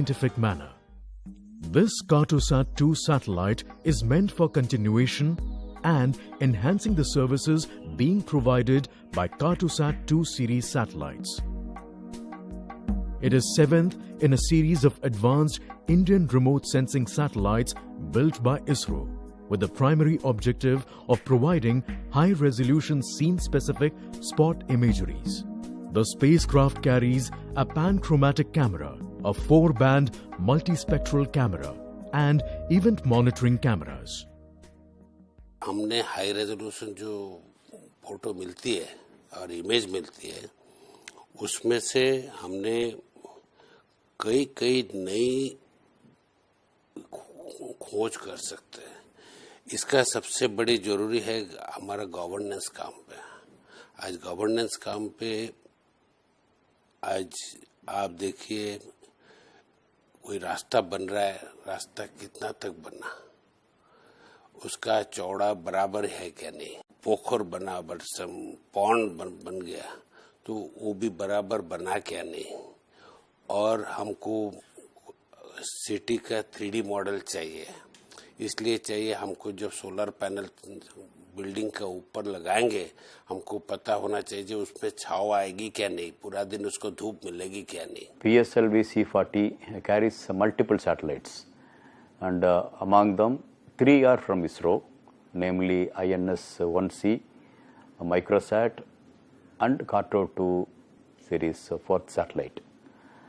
scientific manner. This Cartosat-2 satellite is meant for continuation and enhancing the services being provided by Cartosat-2 series satellites. It is 7th in a series of advanced Indian remote sensing satellites built by ISRO, with the primary objective of providing high-resolution scene-specific spot imageries. The spacecraft carries a panchromatic camera, a 4-band multispectral camera, and event monitoring cameras. हमने high resolution जो photo मिलती है और image मिलती है, उसमें से हमने कई नई खोज कर सकते हैं. इसका सबसे बड़ी जरूरी है हमारा गवर्नेंस काम पे. आज गवर्नेंस काम पे आज आप देखिए कोई रास्ता बन रहा है, रास्ता कितना तक बना, उसका चौड़ा बराबर है क्या नहीं. पोखर बना पॉन्ड बन गया तो वो भी बराबर बना क्या नहीं. और हमको सिटी का 3D मॉडल चाहिए. इसलिए चाहिए हमको जब सोलर पैनल बिल्डिंग का ऊपर लगाएंगे, हमको पता होना चाहिए उसमें छाव आएगी क्या नहीं, पूरा दिन उसको धूप मिलेगी क्या नहीं. PSLV-C40 carries multiple satellites, and among them 3 are from ISRO, namely INS-1C, Microsat, and Cartosat-2 series 4th satellite.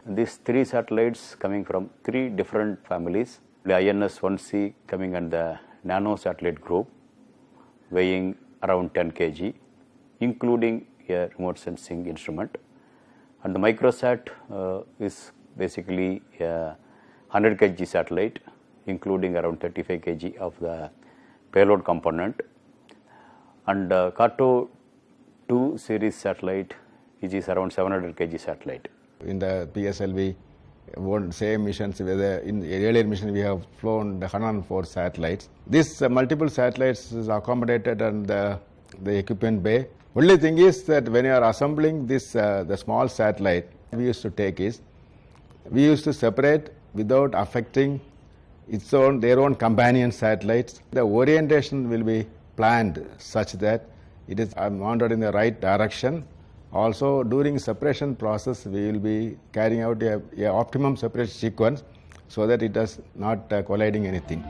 These 3 satellites coming from 3 different families. The INS-1C coming under the nano satellite group, weighing around 10 kg, including a remote sensing instrument. And the Microsat is basically a 100 kg satellite, including around 35 kg of the payload component. And Cartosat-2 series satellite, which is around 700 kg satellite. In the PSLV, same missions, whether in the earlier mission we have flown the 104 satellites. These multiple satellites is accommodated in the equipment bay. Only thing is that when you are assembling this the small satellite, we used to take is we used to separate without affecting their own companion satellites. The orientation will be planned such that it is mounted in the right direction. Also, during separation process, we will be carrying out a optimum separation sequence so that it does not colliding anything.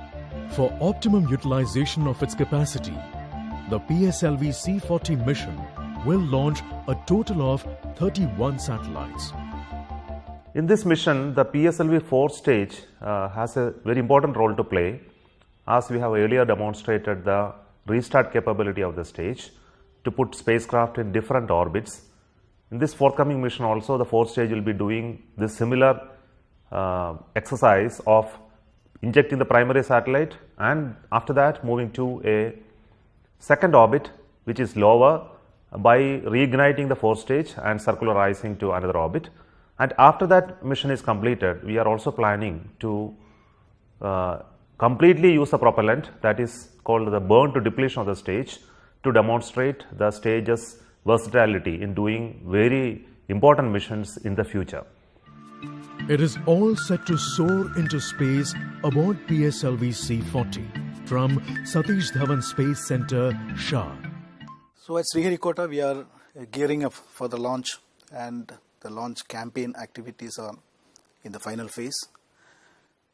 For optimum utilization of its capacity, the PSLV-C40 mission will launch a total of 31 satellites. In this mission, the PSLV-4 stage has a very important role to play, as we have earlier demonstrated the restart capability of the stage to put spacecraft in different orbits. In this forthcoming mission also, the 4th stage will be doing this similar exercise of injecting the primary satellite and after that moving to a second orbit which is lower by reigniting the 4th stage and circularizing to another orbit. And after that mission is completed, we are also planning to completely use the propellant, that is called the burn to depletion of the stage, to demonstrate the stage's versatility in doing very important missions in the future. It is all set to soar into space aboard PSLV-C40 from Satish Dhawan Space Center, Shah. So at Sriharikota, we are gearing up for the launch, and the launch campaign activities are in the final phase.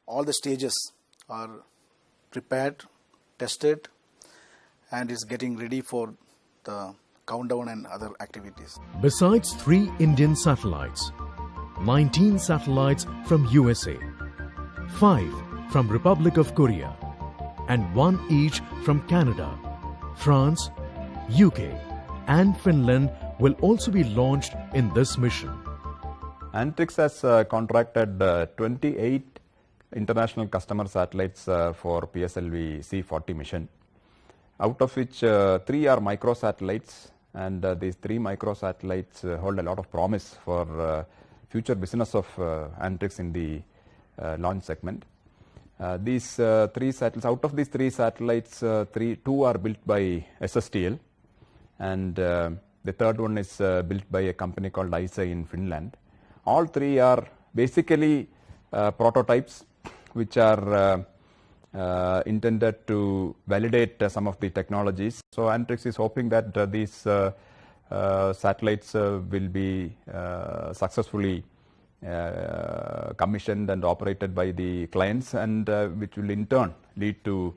All the stages are prepared, tested, and is getting ready for the countdown and other activities. Besides 3 Indian satellites, 19 satellites from USA, 5 from Republic of Korea, and 1 each from Canada, France, UK, and Finland will also be launched in this mission. Antrix has contracted 28 international customer satellites for PSLV-C40 mission, out of which 3 are microsatellites, and these 3 microsatellites hold a lot of promise for future business of Antrix in the launch segment. These 3 satellites, out of these 3 satellites, 2 are built by SSTL, and the third one is built by a company called ISRO in Finland. All 3 are basically prototypes which are intended to validate some of the technologies. So Antrix is hoping that these satellites will be successfully commissioned and operated by the clients, and which will in turn lead to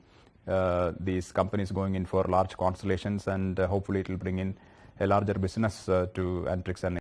these companies going in for large constellations, and hopefully it will bring in a larger business to Antrix and